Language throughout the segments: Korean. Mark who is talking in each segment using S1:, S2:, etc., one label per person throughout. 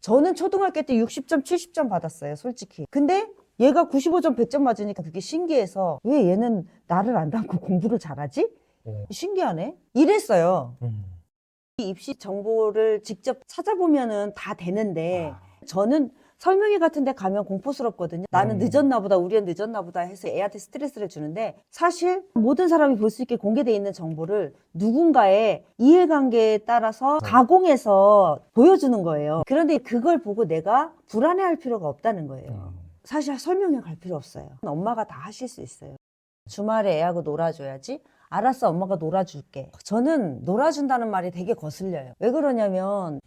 S1: 저는 초등학교 때 60점, 70점 받았어요, 솔직히. 근데 얘가 95점, 100점 맞으니까 그게 신기해서 왜 얘는 나를 안 닮고 공부를 잘하지? 신기하네. 이랬어요. 이 입시 정보를 직접 찾아보면은 다 되는데 저는 설명회 같은 데 가면 공포스럽거든요. 나는 늦었나 보다, 우리 애 늦었나 보다 해서 애한테 스트레스를 주는데 사실 모든 사람이 볼 수 있게 공개되어 있는 정보를 누군가의 이해관계에 따라서 가공해서 보여주는 거예요. 그런데 그걸 보고 내가 불안해할 필요가 없다는 거예요. 사실 설명회 갈 필요 없어요. 엄마가 다 하실 수 있어요. 주말에 애하고 놀아줘야지. 알았어, 엄마가 놀아줄게. 저는 놀아준다는 말이 되게 거슬려요. 왜 그러냐면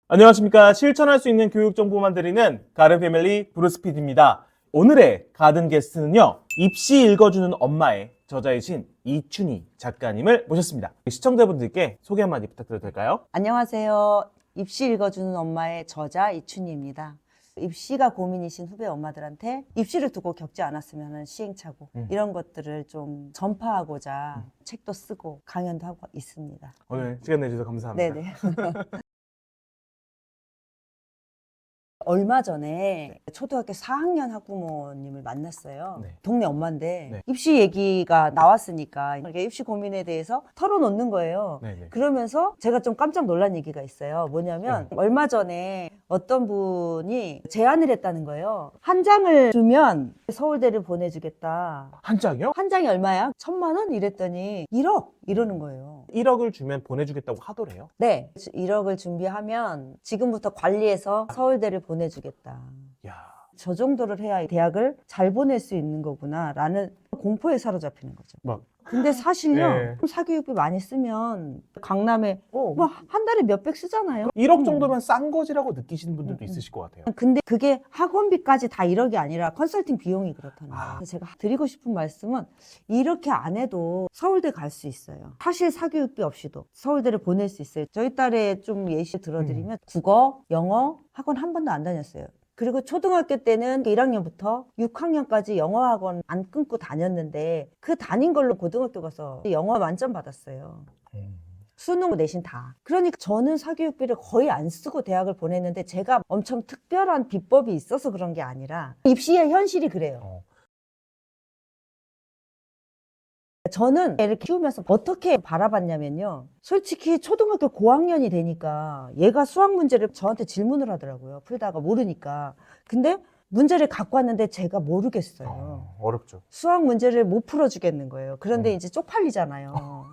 S2: 안녕하십니까. 실천할 수 있는 교육 정보만 드리는 가든 패밀리 브루스피드입니다. 오늘의 가든 게스트는요, 입시 읽어주는 엄마의 저자이신 이춘희 작가님을 모셨습니다. 시청자분들께 소개 한마디 부탁드려도 될까요?
S1: 안녕하세요. 입시 읽어주는 엄마의 저자 이춘희입니다. 입시가 고민이신 후배 엄마들한테 입시를 두고 겪지 않았으면 하는 시행착오 이런 것들을 좀 전파하고자 책도 쓰고 강연도 하고 있습니다.
S2: 오늘 시간 내주셔서 감사합니다.
S1: 네네. 얼마 전에 초등학교 4학년 학부모님을 만났어요.
S2: 네.
S1: 동네 엄마인데
S2: 네.
S1: 입시 얘기가 나왔으니까 이렇게 입시 고민에 대해서 털어놓는 거예요.
S2: 네네.
S1: 그러면서 제가 좀 깜짝 놀란 얘기가 있어요. 뭐냐면 얼마 전에 어떤 분이 제안을 했다는 거예요. 한 장을 주면 서울대를 보내주겠다.
S2: 한 장이요?
S1: 한 장이 얼마야? 1,000만 원? 이랬더니 1억 이러는 거예요.
S2: 1억을 주면 보내주겠다고 하더래요.
S1: 네, 1억을 준비하면 지금부터 관리해서 서울대를 보내주겠다.
S2: 야,
S1: 저 정도를 해야 대학을 잘 보낼 수 있는 거구나 라는 공포에 사로잡히는 거죠.
S2: 막
S1: 근데 사실요,
S2: 네.
S1: 사교육비 많이 쓰면 강남에 뭐 한 달에 몇백 쓰잖아요.
S2: 1억 정도면 싼 거지라고 느끼시는 분들도 있으실 것 같아요.
S1: 근데 그게 학원비까지 다 1억이 아니라 컨설팅 비용이 그렇다는 거예요.
S2: 아.
S1: 그래서 제가 드리고 싶은 말씀은 이렇게 안 해도 서울대 갈 수 있어요. 사실 사교육비 없이도 서울대를 보낼 수 있어요. 저희 딸의 좀 예시 들어드리면 국어, 영어 학원 한 번도 안 다녔어요. 그리고 초등학교 때는 1학년부터 6학년까지 영어 학원 안 끊고 다녔는데 그 다닌 걸로 고등학교 가서 영어 만점 받았어요. 수능 내신 다. 그러니까 저는 사교육비를 거의 안 쓰고 대학을 보냈는데 제가 엄청 특별한 비법이 있어서 그런 게 아니라 입시의 현실이 그래요. 저는 애를 키우면서 어떻게 바라봤냐면요. 솔직히 초등학교 고학년이 되니까 얘가 수학 문제를 저한테 질문을 하더라고요. 풀다가 모르니까. 근데 문제를 갖고 왔는데 제가 모르겠어요.
S2: 어렵죠.
S1: 수학 문제를 못 풀어주겠는 거예요. 그런데 이제 쪽팔리잖아요.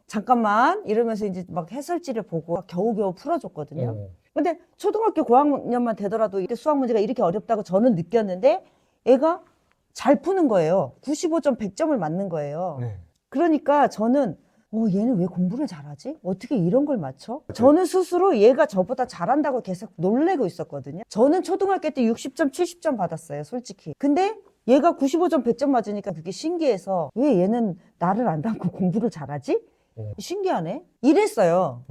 S1: 잠깐만 이러면서 이제 막 해설지를 보고 겨우겨우 풀어줬거든요. 근데 초등학교 고학년만 되더라도 이게 수학 문제가 이렇게 어렵다고 저는 느꼈는데 애가 잘 푸는 거예요. 95점, 100점을 맞는 거예요.
S2: 네.
S1: 그러니까 저는 얘는 왜 공부를 잘하지? 어떻게 이런 걸 맞춰? 저는 스스로 얘가 저보다 잘한다고 계속 놀래고 있었거든요. 저는 초등학교 때 60점, 70점 받았어요, 솔직히. 근데 얘가 95점, 100점 맞으니까 그게 신기해서 왜 얘는 나를 안 닮고 공부를 잘하지? 신기하네? 이랬어요.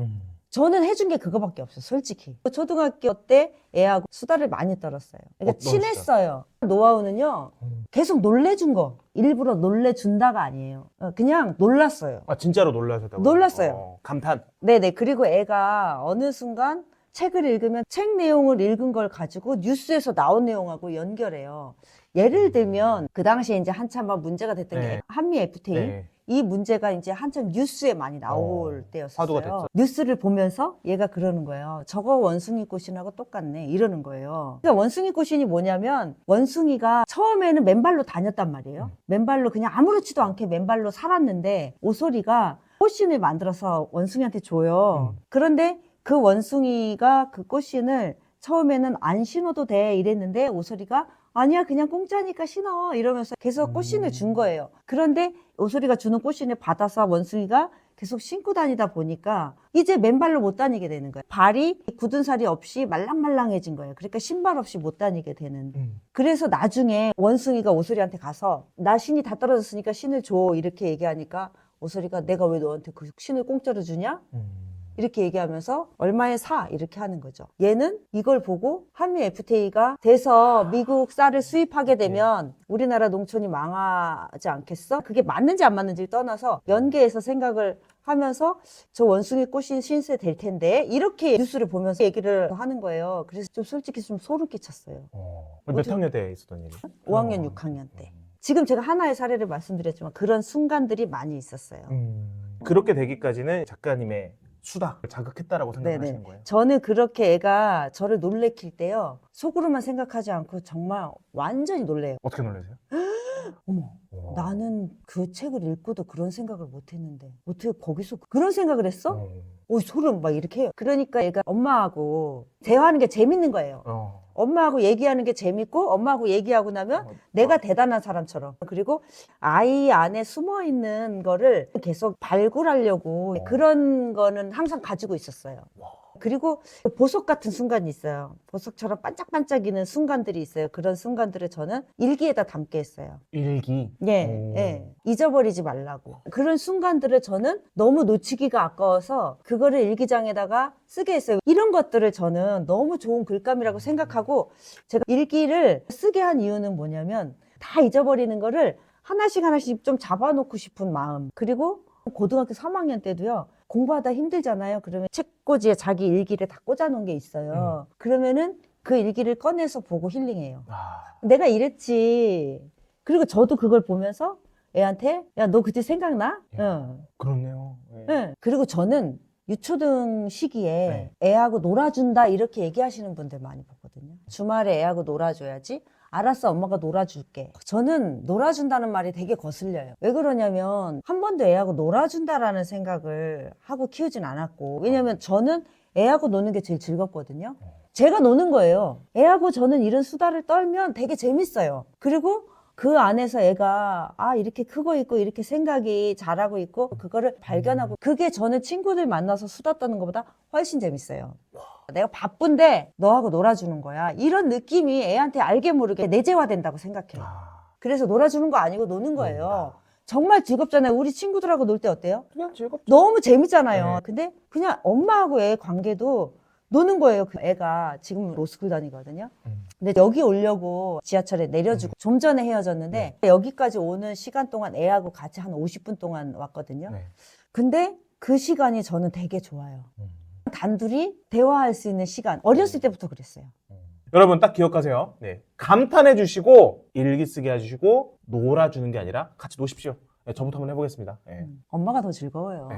S1: 저는 해준 게 그거밖에 없어요, 솔직히. 초등학교 때 애하고 수다를 많이 떨었어요. 그러니까
S2: 어떤
S1: 친했어요. 노하우는요, 계속 놀래준 거. 일부러 놀래준다가 아니에요. 그냥 놀랐어요.
S2: 아, 진짜로 놀라셨다고요?
S1: 놀랐어요.
S2: 감탄.
S1: 네네. 그리고 애가 어느 순간 책을 읽으면 책 내용을 읽은 걸 가지고 뉴스에서 나온 내용하고 연결해요. 예를 들면 그 당시에 이제 한참 막 문제가 됐던
S2: 네.
S1: 게 한미 FTA.
S2: 네.
S1: 이 문제가 이제 한참 뉴스에 많이 나올 때였어요.
S2: 화두가 됐죠.
S1: 뉴스를 보면서 얘가 그러는 거예요. 저거 원숭이 꽃신하고 똑같네. 이러는 거예요. 그러니까 원숭이 꽃신이 뭐냐면 원숭이가 처음에는 맨발로 다녔단 말이에요. 맨발로 그냥 아무렇지도 않게 맨발로 살았는데 오소리가 꽃신을 만들어서 원숭이한테 줘요. 그런데 그 원숭이가 그 꽃신을 처음에는 안 신어도 돼 이랬는데 오소리가 아니야 그냥 공짜니까 신어 이러면서 계속 꽃신을 준 거예요. 그런데 오소리가 주는 꽃신을 받아서 원숭이가 계속 신고 다니다 보니까 이제 맨발로 못 다니게 되는 거예요. 발이 굳은 살이 없이 말랑말랑해진 거예요. 그러니까 신발 없이 못 다니게 되는. 그래서 나중에 원숭이가 오소리한테 가서 나 신이 다 떨어졌으니까 신을 줘 이렇게 얘기하니까 오소리가 내가 왜 너한테 그 신을 공짜로 주냐? 이렇게 얘기하면서 얼마에 사 이렇게 하는 거죠. 얘는 이걸 보고 한미 FTA가 돼서 미국 쌀을 수입하게 되면 우리나라 농촌이 망하지 않겠어? 그게 맞는지 안 맞는지 떠나서 연계해서 생각을 하면서 저 원숭이 꽃이 신세 될 텐데 이렇게 뉴스를 보면서 얘기를 하는 거예요. 그래서 좀 솔직히 좀 소름 끼쳤어요.
S2: 몇 학년 때 있었던 일이?
S1: 5학년, 6학년 때. 지금 제가 하나의 사례를 말씀드렸지만 그런 순간들이 많이 있었어요.
S2: 그렇게 되기까지는 작가님의 수다를 자극했다라고 생각하시는 거예요?
S1: 저는 그렇게 애가 저를 놀래킬 때요. 속으로만 생각하지 않고 정말 완전히 놀래요.
S2: 어떻게 놀라세요?
S1: 어머, 나는 그 책을 읽고도 그런 생각을 못 했는데 어떻게 거기서 그런 생각을 했어? 소름 막 이렇게 해요. 그러니까 얘가 엄마하고 대화하는 게 재밌는 거예요. 엄마하고 얘기하는 게 재밌고 엄마하고 얘기하고 나면 내가 대단한 사람처럼. 그리고 아이 안에 숨어 있는 거를 계속 발굴하려고 그런 거는 항상 가지고 있었어요. 그리고 보석 같은 순간이 있어요. 보석처럼 반짝반짝이는 순간들이 있어요. 그런 순간들을 저는 일기에다 담게 했어요.
S2: 일기?
S1: 예. 잊어버리지 말라고. 그런 순간들을 저는 너무 놓치기가 아까워서 그거를 일기장에다가 쓰게 했어요. 이런 것들을 저는 너무 좋은 글감이라고 생각하고 제가 일기를 쓰게 한 이유는 뭐냐면 다 잊어버리는 거를 하나씩 좀 잡아놓고 싶은 마음. 그리고 고등학교 3학년 때도요. 공부하다 힘들잖아요. 그러면 책꽂이에 자기 일기를 다 꽂아놓은 게 있어요. 그러면은 그 일기를 꺼내서 보고 힐링해요. 내가 이랬지. 그리고 저도 그걸 보면서 애한테 야, 너 그때 생각나? 응.
S2: 그렇네요.
S1: 응. 그리고 저는 유초등 시기에 애하고 놀아준다 이렇게 얘기하시는 분들 많이 보거든요. 주말에 애하고 놀아줘야지. 알았어, 엄마가 놀아줄게. 저는 놀아준다는 말이 되게 거슬려요. 왜 그러냐면 한 번도 애하고 놀아준다라는 생각을 하고 키우진 않았고, 왜냐면 저는 애하고 노는 게 제일 즐겁거든요. 제가 노는 거예요. 애하고 저는 이런 수다를 떨면 되게 재밌어요. 그리고 그 안에서 애가 이렇게 크고 있고 이렇게 생각이 잘하고 있고 그거를 발견하고, 그게 저는 친구들 만나서 수다 떠는 것보다 훨씬 재밌어요. 내가 바쁜데 너하고 놀아주는 거야. 이런 느낌이 애한테 알게 모르게 내재화된다고 생각해요. 그래서 놀아주는 거 아니고 노는 거예요. 정말 즐겁잖아요. 우리 친구들하고 놀 때 어때요?
S2: 그냥 즐겁죠.
S1: 너무 재밌잖아요.
S2: 네.
S1: 근데 그냥 엄마하고 애 관계도 노는 거예요. 그 애가 지금 로스쿨 다니거든요. 근데 여기 오려고 지하철에 내려주고 좀 전에 헤어졌는데 여기까지 오는 시간 동안 애하고 같이 한 50분 동안 왔거든요. 근데 그 시간이 저는 되게 좋아요. 단둘이 대화할 수 있는 시간. 어렸을 때부터 그랬어요.
S2: 여러분 딱 기억하세요. 감탄해 주시고 일기 쓰게 해주시고 놀아주는 게 아니라 같이 노십시오. 저부터 한번 해보겠습니다.
S1: 엄마가 더 즐거워요.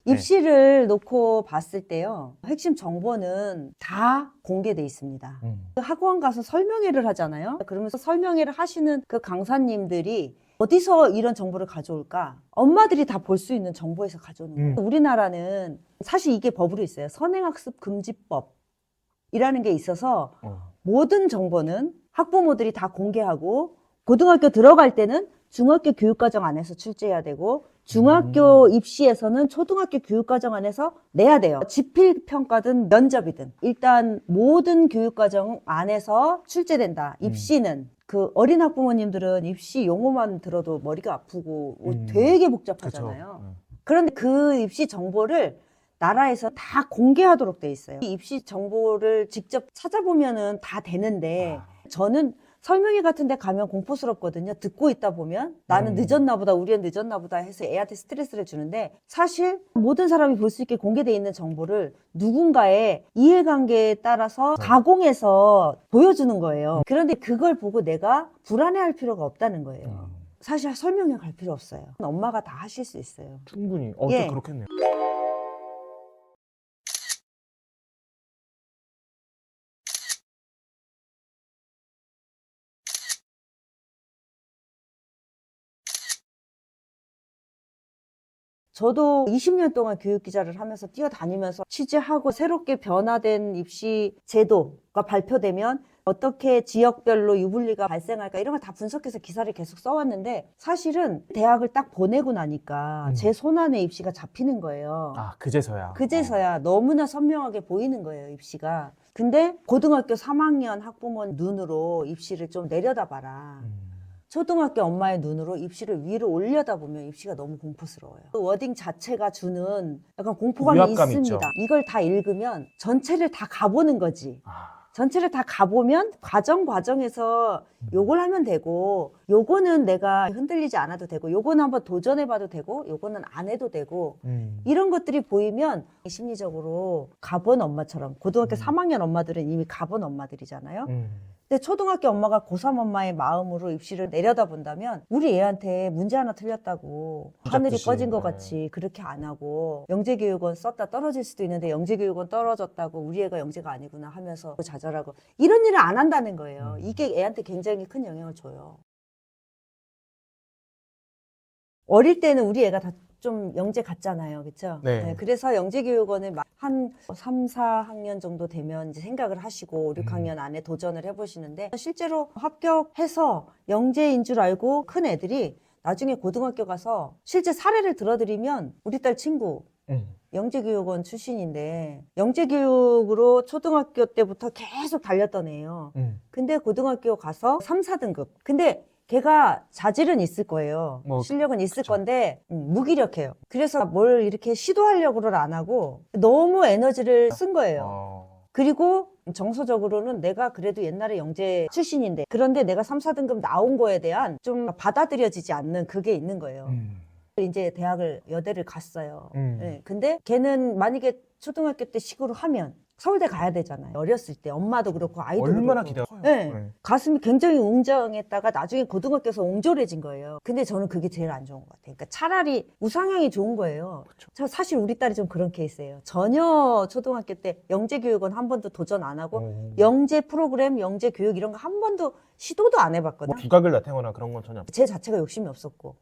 S1: 입시를 놓고 봤을 때요. 핵심 정보는 다 공개돼 있습니다. 학원 가서 설명회를 하잖아요. 그러면서 설명회를 하시는 그 강사님들이 어디서 이런 정보를 가져올까? 엄마들이 다 볼 수 있는 정보에서 가져오는 거예요. 우리나라는 사실 이게 법으로 있어요. 선행학습 금지법이라는 게 있어서 모든 정보는 학부모들이 다 공개하고, 고등학교 들어갈 때는 중학교 교육과정 안에서 출제해야 되고, 중학교 입시에서는 초등학교 교육과정 안에서 내야 돼요. 지필평가든 면접이든 일단 모든 교육과정 안에서 출제된다. 입시는 그 어린 학부모님들은 입시 용어만 들어도 머리가 아프고 되게 복잡하잖아요. 그런데 그 입시 정보를 나라에서 다 공개하도록 돼 있어요. 이 입시 정보를 직접 찾아보면은 다 되는데 저는 설명회 같은 데 가면 공포스럽거든요. 듣고 있다 보면 나는 늦었나 보다, 우리 애 늦었나 보다 해서 애한테 스트레스를 주는데, 사실 모든 사람이 볼 수 있게 공개되어 있는 정보를 누군가의 이해관계에 따라서 가공해서 보여주는 거예요. 그런데 그걸 보고 내가 불안해할 필요가 없다는 거예요. 사실 설명회 갈 필요 없어요. 엄마가 다 하실 수 있어요.
S2: 충분히. 좀 그렇겠네요.
S1: 저도 20년 동안 교육기자를 하면서 뛰어다니면서 취재하고 새롭게 변화된 입시 제도가 발표되면 어떻게 지역별로 유불리가 발생할까 이런 걸 다 분석해서 기사를 계속 써왔는데, 사실은 대학을 딱 보내고 나니까 제 손안에 입시가 잡히는 거예요.
S2: 그제서야.
S1: 그제서야 너무나 선명하게 보이는 거예요, 입시가. 근데 고등학교 3학년 학부모 눈으로 입시를 좀 내려다봐라. 초등학교 엄마의 눈으로 입시를 위로 올려다보면 입시가 너무 공포스러워요. 그 워딩 자체가 주는 약간 공포감이
S2: 위압감이
S1: 있습니다.
S2: 있죠.
S1: 이걸 다 읽으면 전체를 다 가보는 거지.
S2: 아,
S1: 전체를 다 가보면 과정에서 요걸 하면 되고, 요거는 내가 흔들리지 않아도 되고, 요거는 한번 도전해봐도 되고, 요거는 안 해도 되고, 이런 것들이 보이면 심리적으로 가본 엄마처럼, 고등학교 3학년 엄마들은 이미 가본 엄마들이잖아요. 근데 초등학교 엄마가 고3 엄마의 마음으로 입시를 내려다본다면 우리 애한테 문제 하나 틀렸다고 하늘이
S2: 푸잡듯이,
S1: 꺼진 것
S2: 네.
S1: 같이 그렇게 안 하고, 영재교육원 썼다 떨어질 수도 있는데 영재교육원 떨어졌다고 우리 애가 영재가 아니구나 하면서 좌절하고, 이런 일을 안 한다는 거예요. 이게 애한테 굉장히 큰 영향을 줘요. 어릴 때는 우리 애가 다 좀 영재 같잖아요. 그렇죠?
S2: 네.
S1: 그래서 영재교육원을 한 3, 4학년 정도 되면 이제 생각을 하시고 5, 6학년 안에 도전을 해보시는데, 실제로 합격해서 영재인 줄 알고 큰 애들이 나중에 고등학교 가서 실제 사례를 들어드리면, 우리 딸 친구 영재교육원 출신인데 영재교육으로 초등학교 때부터 계속 달렸던 애예요. 근데 고등학교 가서 3, 4등급. 근데 걔가 자질은 있을 거예요.
S2: 뭐,
S1: 실력은 있을
S2: 그쵸.
S1: 건데 무기력해요. 그래서 뭘 이렇게 시도하려고를 안 하고 너무 에너지를 쓴 거예요. 그리고 정서적으로는 내가 그래도 옛날에 영재 출신인데, 그런데 내가 3, 4등급 나온 거에 대한 좀 받아들여지지 않는 그게 있는 거예요. 이제 대학을 여대를 갔어요. 네, 근데 걔는 만약에 초등학교 때 식으로 하면 서울대 가야 되잖아요. 어렸을 때 엄마도 그렇고 아이도
S2: 얼마나
S1: 그렇고.
S2: 기대가 커요.
S1: 네. 가슴이 굉장히 웅장했다가 나중에 고등학교에서 옹졸해진 거예요. 근데 저는 그게 제일 안 좋은 것 같아요. 그러니까 차라리 우상향이 좋은 거예요. 저 사실 우리 딸이 좀 그런 케이스예요. 전혀 초등학교 때 영재교육원 한 번도 도전 안 하고 영재 프로그램, 영재 교육 이런 거 한 번도 시도도 안 해봤거든요.
S2: 뭐 두각을 나타내거나 그런 건 전혀 없
S1: 제 자체가 욕심이 없었고,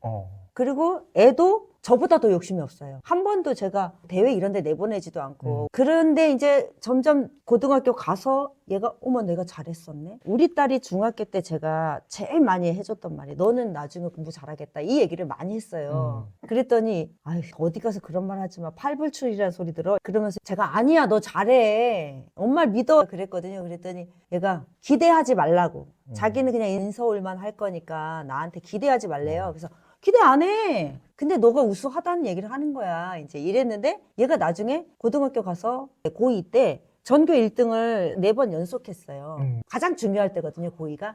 S1: 그리고 애도 저보다 더 욕심이 없어요. 한 번도 제가 대회 이런 데 내보내지도 않고. 그런데 이제 점점 고등학교 가서 얘가 어머 내가 잘했었네. 우리 딸이 중학교 때 제가 제일 많이 해줬던 말이, 너는 나중에 공부 잘하겠다, 이 얘기를 많이 했어요. 그랬더니 아유 어디 가서 그런 말 하지 마, 팔불출이라는 소리 들어. 그러면서 제가 아니야 너 잘해, 엄마를 믿어 그랬거든요. 그랬더니 얘가 기대하지 말라고. 자기는 그냥 인서울만 할 거니까 나한테 기대하지 말래요. 그래서 기대 안 해. 근데 너가 우수하다는 얘기를 하는 거야. 이제 이랬는데 얘가 나중에 고등학교 가서 고2 때 전교 1등을 4번 연속했어요. 가장 중요할 때거든요, 고2가.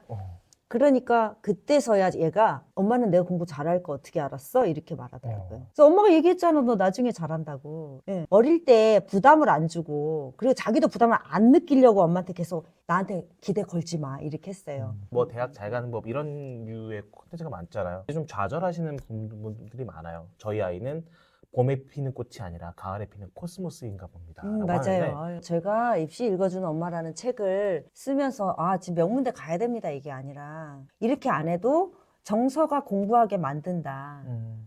S1: 그러니까 그때서야 얘가 엄마는 내가 공부 잘할 거 어떻게 알았어? 이렇게 말하더라고요. 그래서 엄마가 얘기했잖아, 너 나중에 잘한다고. 예. 어릴 때 부담을 안 주고, 그리고 자기도 부담을 안 느끼려고 엄마한테 계속 나한테 기대 걸지 마 이렇게 했어요.
S2: 뭐 대학 잘 가는 법 이런 류의 콘텐츠가 많잖아요. 좀 좌절하시는 분들이 많아요. 저희 아이는 봄에 피는 꽃이 아니라 가을에 피는 코스모스인가 봅니다. 라고 하는데,
S1: 맞아요. 제가 입시 읽어주는 엄마라는 책을 쓰면서 지금 명문대 가야 됩니다 이게 아니라, 이렇게 안 해도 정서가 공부하게 만든다.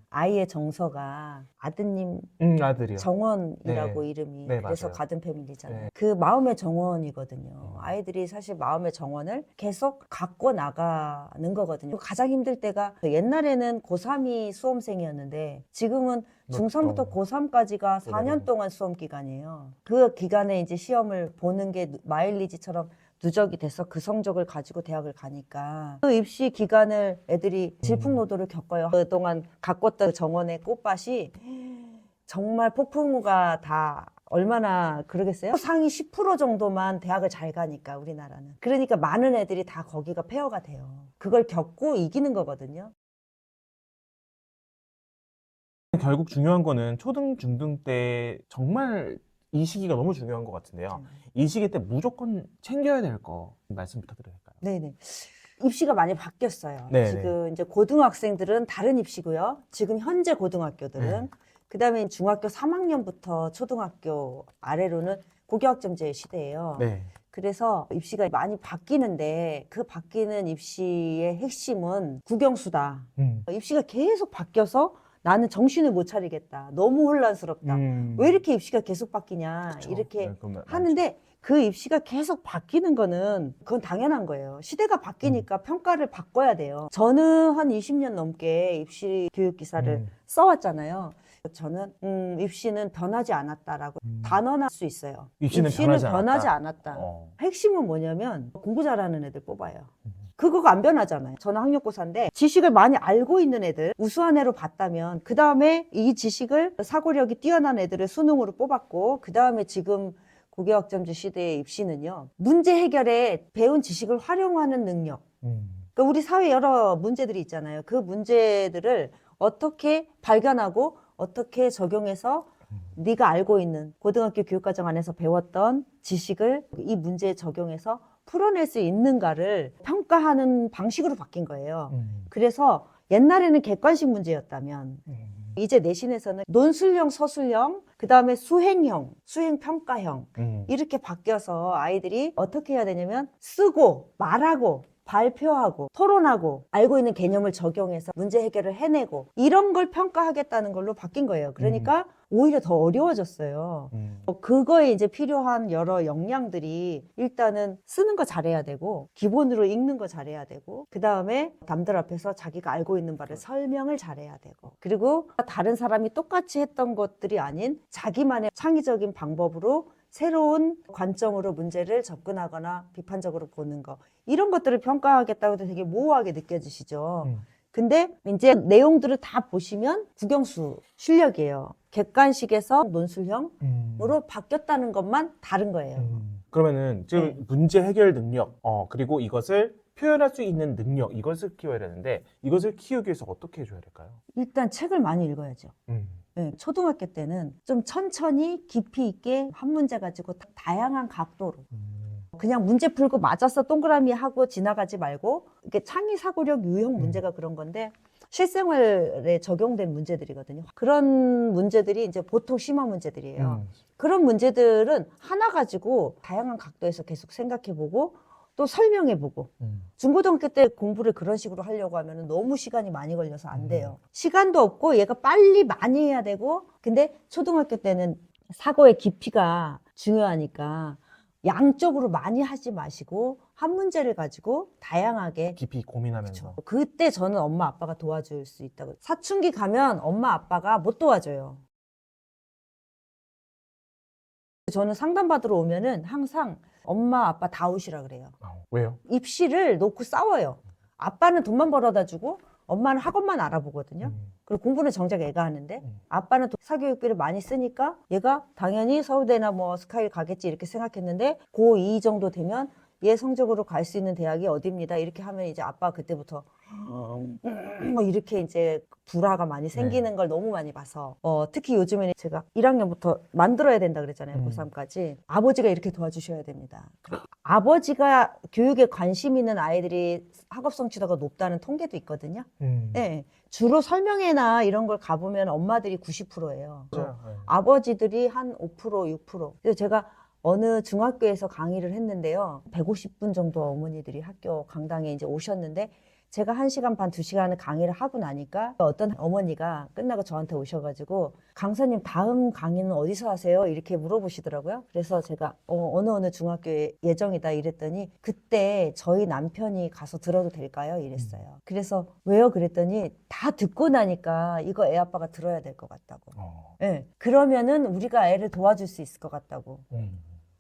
S1: 아이의 정서가, 아드님
S2: 아들이요.
S1: 정원이라고
S2: 네.
S1: 이름이.
S2: 네,
S1: 그래서
S2: 맞아요.
S1: 가든 패밀리잖아요.
S2: 네.
S1: 그 마음의 정원이거든요. 아이들이 사실 마음의 정원을 계속 갖고 나가는 거거든요. 가장 힘들 때가, 옛날에는 고3이 수험생이었는데 지금은 중3부터 고3까지가 4년 동안 수험 기간이에요. 그 기간에 이제 시험을 보는 게 마일리지처럼 누적이 돼서 그 성적을 가지고 대학을 가니까 그 입시 기간을 애들이 질풍노도를 겪어요. 그동안 가꿨던 정원의 꽃밭이 정말 폭풍우가 다 얼마나 그러겠어요? 상위 10% 정도만 대학을 잘 가니까 우리나라는. 그러니까 많은 애들이 다 거기가 폐허가 돼요. 그걸 겪고 이기는 거거든요.
S2: 결국 중요한 거는 초등, 중등 때 정말 이 시기가 너무 중요한 것 같은데요. 이 시기 때 무조건 챙겨야 될 거 말씀 부탁드릴까요?
S1: 네네. 입시가 많이 바뀌었어요.
S2: 네네.
S1: 지금 이제 고등학생들은 다른 입시고요. 지금 현재 고등학교들은. 그다음에 중학교 3학년부터 초등학교 아래로는 고교학점제 시대예요.
S2: 네.
S1: 그래서 입시가 많이 바뀌는데, 그 바뀌는 입시의 핵심은 국영수다. 입시가 계속 바뀌어서 나는 정신을 못 차리겠다. 너무 혼란스럽다. 왜 이렇게 입시가 계속 바뀌냐.
S2: 그쵸.
S1: 이렇게
S2: 네, 그건
S1: 하는데, 그 입시가 계속 바뀌는 거는 그건 당연한 거예요. 시대가 바뀌니까 평가를 바꿔야 돼요. 저는 한 20년 넘게 입시 교육 기사를 써왔잖아요. 저는 입시는 변하지 않았다라고 단언할 수 있어요.
S2: 입시는 변하지 않았다.
S1: 않았다. 핵심은 뭐냐면 공부 잘하는 애들 뽑아요. 그거가 안 변하잖아요. 저는 학력고사인데 지식을 많이 알고 있는 애들 우수한 애로 봤다면 그 다음에 이 지식을 사고력이 뛰어난 애들을 수능으로 뽑았고 그 다음에 지금 고교학점제 시대의 입시는요. 문제 해결에 배운 지식을 활용하는 능력. 그러니까 우리 사회 여러 문제들이 있잖아요. 그 문제들을 어떻게 발견하고 어떻게 적용해서 네가 알고 있는 고등학교 교육과정 안에서 배웠던 지식을 이 문제에 적용해서 풀어낼 수 있는가를 평가하는 방식으로 바뀐 거예요. 그래서 옛날에는 객관식 문제였다면 이제 내신에서는 논술형, 서술형, 그 다음에 수행형, 수행평가형 이렇게 바뀌어서 아이들이 어떻게 해야 되냐면 쓰고 말하고 발표하고 토론하고 알고 있는 개념을 적용해서 문제 해결을 해내고 이런 걸 평가하겠다는 걸로 바뀐 거예요. 그러니까 오히려 더 어려워졌어요. 그거에 이제 필요한 여러 역량들이 일단은 쓰는 거 잘해야 되고 기본으로 읽는 거 잘해야 되고 그 다음에 남들 앞에서 자기가 알고 있는 바를 설명을 잘해야 되고 그리고 다른 사람이 똑같이 했던 것들이 아닌 자기만의 창의적인 방법으로 새로운 관점으로 문제를 접근하거나 비판적으로 보는 거 이런 것들을 평가하겠다고 해도 되게 모호하게 느껴지시죠. 근데 이제 내용들을 다 보시면 국영수 실력이에요. 객관식에서 논술형으로 바뀌었다는 것만 다른 거예요.
S2: 그러면은 지금
S1: 네.
S2: 문제 해결 능력, 그리고 이것을 표현할 수 있는 능력, 이것을 키워야 되는데 이것을 키우기 위해서 어떻게 해줘야 될까요?
S1: 일단 책을 많이 읽어야죠. 네, 초등학교 때는 좀 천천히 깊이 있게 한 문제 가지고 다양한 각도로 그냥 문제 풀고 맞았어 동그라미 하고 지나가지 말고 이게 창의 사고력 유형 문제가 그런 건데 실생활에 적용된 문제들이거든요. 그런 문제들이 이제 보통 심화 문제들이에요. 그런 문제들은 하나 가지고 다양한 각도에서 계속 생각해보고 또 설명해보고 중고등학교 때 공부를 그런 식으로 하려고 하면 너무 시간이 많이 걸려서 안 돼요. 시간도 없고 얘가 빨리 많이 해야 되고 근데 초등학교 때는 사고의 깊이가 중요하니까 양쪽으로 많이 하지 마시고 한 문제를 가지고 다양하게
S2: 깊이 고민하면서.
S1: 그쵸. 그때 저는 엄마 아빠가 도와줄 수 있다고. 사춘기 가면 엄마 아빠가 못 도와줘요. 저는 상담받으러 오면은 항상 엄마 아빠 다 오시라 그래요.
S2: 왜요?
S1: 입시를 놓고 싸워요. 아빠는 돈만 벌어다 주고 엄마는 학원만 알아보거든요. 그리고 공부는 정작 애가 하는데 아빠는 또 사교육비를 많이 쓰니까 얘가 당연히 서울대나 뭐 스카이 가겠지 이렇게 생각했는데 고2 정도 되면 얘 성적으로 갈 수 있는 대학이 어디입니다. 이렇게 하면 이제 아빠 그때부터 뭐 이렇게 이제 불화가 많이 생기는 걸 너무 많이 봐서 특히 요즘에는 제가 1학년부터 만들어야 된다 그랬잖아요. 고3까지. 아버지가 이렇게 도와주셔야 됩니다. 아버지가 교육에 관심 있는 아이들이 학업 성취도가 높다는 통계도 있거든요. 네. 주로 설명회나 이런 걸 가보면 엄마들이 90%예요.
S2: 맞아요.
S1: 아버지들이 한 5%, 6%. 그래서 제가 어느 중학교에서 강의를 했는데요. 150분 정도 어머니들이 학교 강당에 이제 오셨는데 제가 1시간 반, 2시간을 강의를 하고 나니까 어떤 어머니가 끝나고 저한테 오셔가지고 강사님 다음 강의는 어디서 하세요? 이렇게 물어보시더라고요. 그래서 제가 어느 중학교에 예정이다 이랬더니 그때 저희 남편이 가서 들어도 될까요? 이랬어요. 그래서 왜요? 그랬더니 다 듣고 나니까 이거 애 아빠가 들어야 될 것 같다고. 네. 그러면은 우리가 애를 도와줄 수 있을 것 같다고.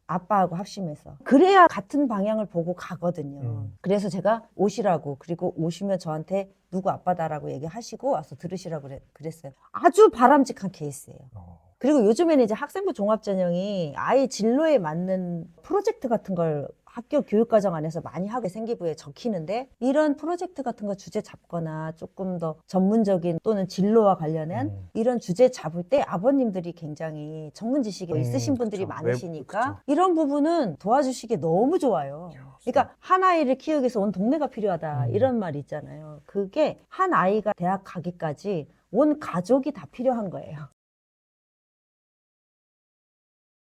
S1: 아빠하고 합심해서 그래야 같은 방향을 보고 가거든요. 그래서 제가 오시라고 그리고 오시면 저한테 누구 아빠다라고 얘기하시고 와서 들으시라고 그랬어요. 아주 바람직한 케이스예요. 그리고 요즘에는 이제 학생부 종합전형이 아이 진로에 맞는 프로젝트 같은 걸 학교 교육과정 안에서 많이 하게 생기부에 적히는데 이런 프로젝트 같은 거 주제 잡거나 조금 더 전문적인 또는 진로와 관련한 이런 주제 잡을 때 아버님들이 굉장히 전문 지식이 있으신 분들이
S2: 그쵸.
S1: 많으시니까
S2: 그쵸.
S1: 이런 부분은 도와주시기 너무 좋아요. 그러니까 한 아이를 키우기 위해서 온 동네가 필요하다 이런 말 있잖아요. 그게 한 아이가 대학 가기까지 온 가족이 다 필요한 거예요.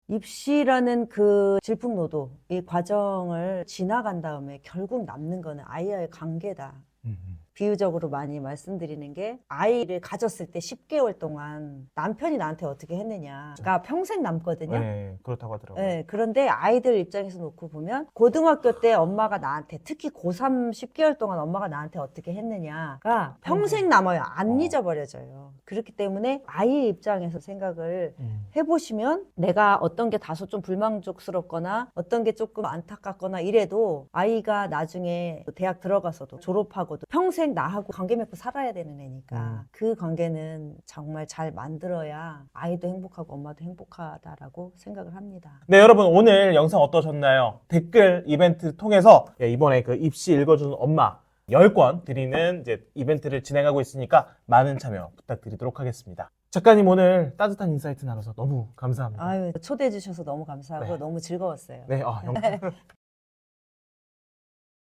S1: 입시라는 그 질풍노도, 이 과정을 지나간 다음에 결국 남는 거는 아이와의 관계다. 비유적으로 많이 말씀드리는 게 아이를 가졌을 때 10개월 동안 남편이 나한테 어떻게 했느냐가 평생 남거든요.
S2: 네, 그렇다고 하더라고요.
S1: 네, 그런데 아이들 입장에서 놓고 보면 고등학교 때 엄마가 나한테 특히 고3 10개월 동안 엄마가 나한테 어떻게 했느냐가 평생 남아요. 안 잊어버려져요. 그렇기 때문에 아이의 입장에서 생각을 해보시면 내가 어떤 게 다소 좀 불만족스럽거나 어떤 게 조금 안타깝거나 이래도 아이가 나중에 대학 들어가서도 졸업하고도 평생 나하고 관계 맺고 살아야 되는 애니까 그 관계는 정말 잘 만들어야 아이도 행복하고 엄마도 행복하다라고 생각을 합니다.
S2: 네, 여러분 오늘 영상 어떠셨나요? 댓글 이벤트 통해서 이번에 그 입시 읽어주는 엄마 10권 드리는 이제 이벤트를 진행하고 있으니까 많은 참여 부탁드리도록 하겠습니다. 작가님 오늘 따뜻한 인사이트 나눠서 너무 감사합니다.
S1: 아유, 초대해 주셔서 너무 감사하고
S2: 네.
S1: 너무 즐거웠어요.
S2: 네,